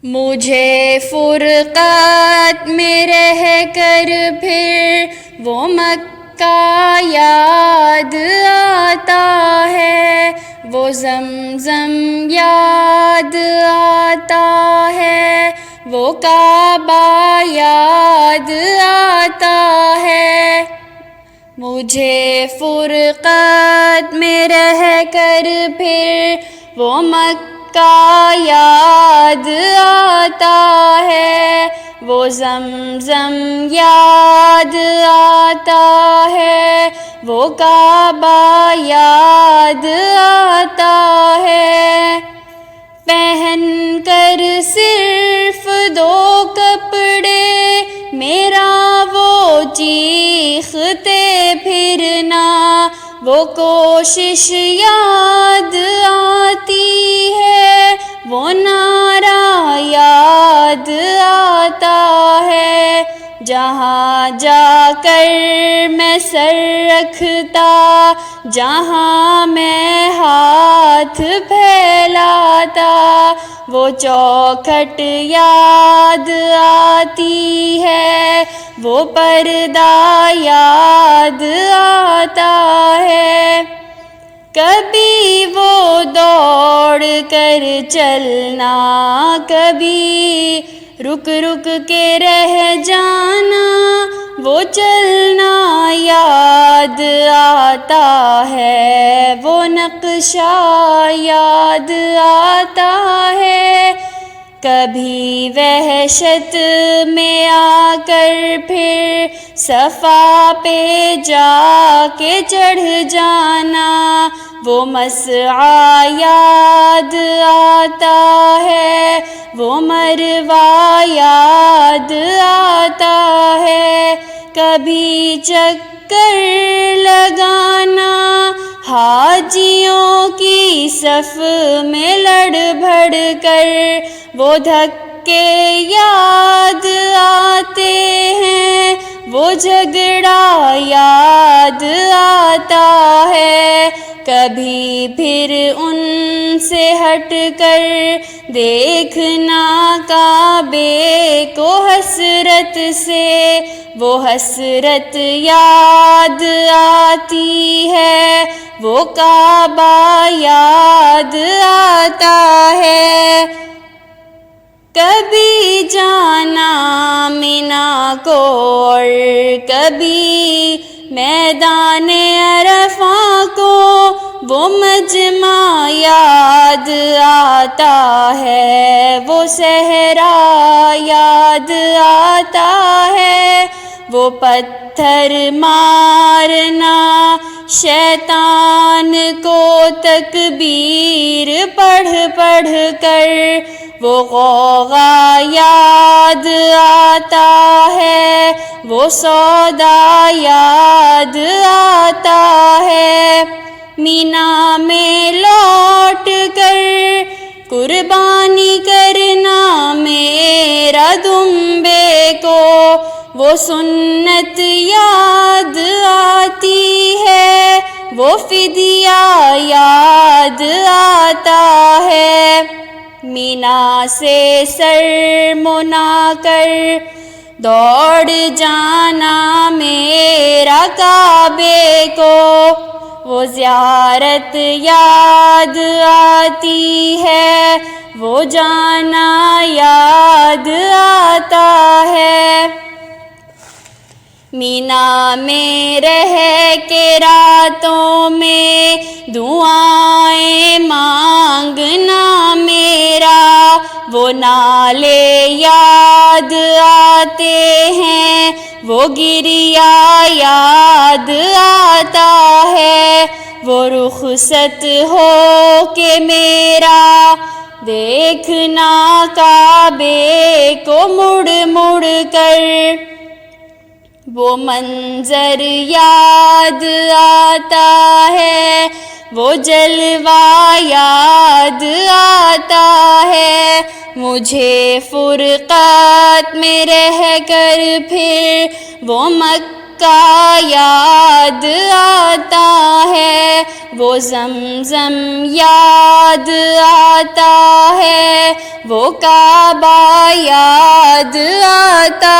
مجھے فرقت میں رہ کر پھر وہ مکہ یاد آتا ہے، وہ زمزم یاد آتا ہے، وہ کعبہ یاد آتا ہے۔ مجھے فرقت میں رہ کر پھر وہ مکہ یاد آتا ہے، وہ زمزم یاد آتا ہے، وہ کعبہ یاد آتا ہے۔ پہن کر صرف دو کپڑے میرا وہ چیختے پھرنا، وہ کوشش یاد آتی ہے، وہ نعرہ یاد آتا ہے۔ جہاں جا کر میں سر رکھتا، جہاں میں ہاتھ پھیلاتا، وہ چوکھٹ یاد آتی ہے، وہ پردہ یاد آتا ہے۔ کبھی وہ دوڑ کر چلنا، کبھی رک رک کے رہ جانا، وہ چلنا یاد آتا ہے، وہ نقشہ یاد آتا ہے۔ کبھی وحشت میں آ کر پھر صفا پہ جا کے چڑھ جانا، وہ مسعی یاد آتا ہے، وہ مروہ یاد آتا ہے۔ کبھی چکر لگانا، حاجیوں کی صف میں لڑ بھڑ کر، وہ دھکے یاد آتے ہیں، وہ جھگڑا یاد آتا ہے۔ کبھی پھر ان سے ہٹ کر دیکھنا کعبے کو حسرت سے، وہ حسرت یاد آتی ہے، وہ کعبہ یاد آتا ہے۔ کبھی جانا مینا کو اور کبھی میدان عرفہ کو، وہ مجمع یاد آتا ہے، وہ صحرا یاد آتا ہے، وہ پتھر مارنا، شیطان کو تکبیر پڑھ پڑھ کر، وہ غوغا یاد آتا ہے، وہ سودا یاد آتا ہے۔ مینا میں لوٹ کر قربانی کرنا میرا دمبے کو، وہ سنت یاد آتی ہے، وہ فدیہ یاد آتا ہے۔ مینا سے سر منا کر دوڑ جانا میرا کعبے کو، وہ زیارت یاد آتی ہے، وہ جانا یاد آتا ہے۔ مینا میں رہ کے راتوں میں دعائیں مانگنا میرا، وہ نالے یاد آتے ہیں، وہ گریہ یاد آتا ہے، وہ رخصت ہو کے میرا دیکھنا کعبے کو مڑ مڑ کر، وہ منظر یاد آتا ہے، وہ جلوہ یاد آتا ہے۔ مجھے فرقت میں رہ کر پھر وہ مکہ کا یاد آتا ہے، وہ زمزم یاد آتا ہے، وہ کعبہ یاد آتا